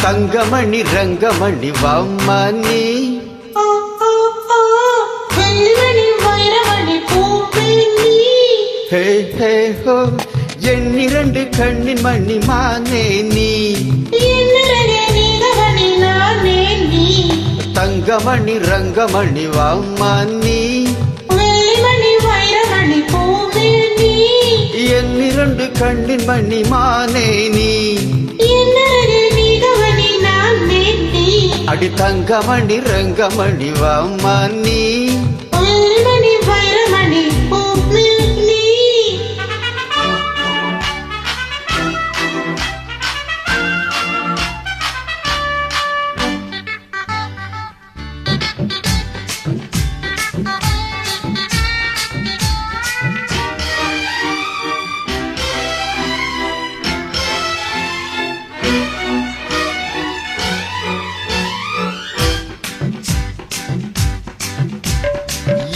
தங்கமணி ரங்கமணி வாம்மா நீ ஹே ஹே ஹோ எண்ணிரண்டு கண்ணின் மணி மானே நீ தங்கமணி ரங்கமணி வாம்மா நீ எண்ணிரண்டு கண்ணின் மணி மானே நீ அடி தங்கமணி ரங்கமணி வாம்மா நீ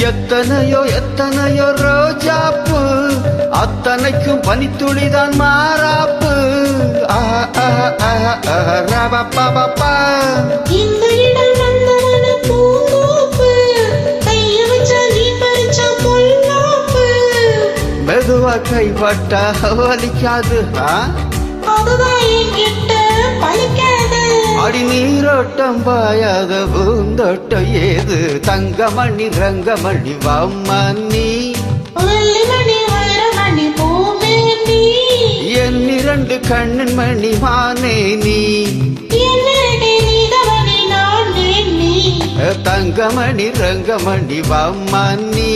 எத்தனையோ எத்தனையோ ரோஜாப்பு அத்தனைக்கும் பனித்துளிதான் மாறாப்பு மெதுவா கைப்பட்டா வலிக்காது அடி நீரோட்டம் பாயாத பூந்தோட்டம் ஏது தங்கமணி ரங்கமணி வாம்மா நீ எண்ணிரண்டு கண்ணின் மணி மானே நீ தங்கமணி ரங்கமணி வாம்மா நீ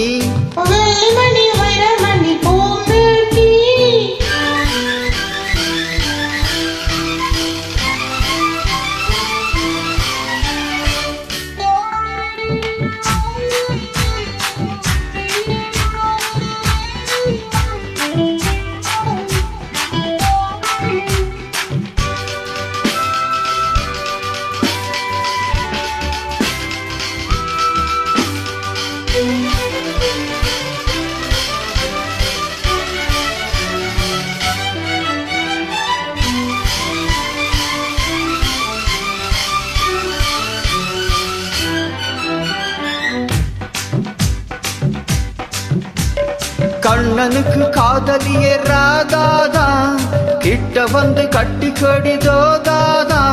கண்ணனுக்கு காதலியே ராதாதான் கிட்ட வந்து கட்டி கடிதோதாதான்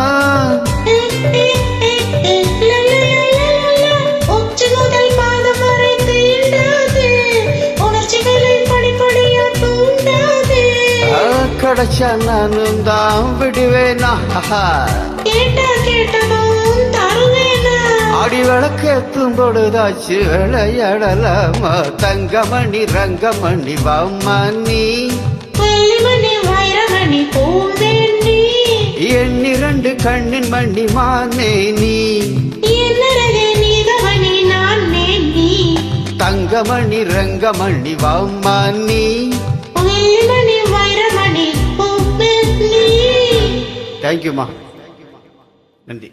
கிடைச்சா நானும் தான் விடுவேனா அடி விளக்கேத்தும் பொழுதாச்சு விளையாடலாமா தங்கமணி ரங்கமணி வாம்மா நீ எண்ணிரண்டு கண்ணின் மணி மானே நீ தங்கமணி ரங்கமணி வாம்மா நீ தேங்க்யூமா நன்றி.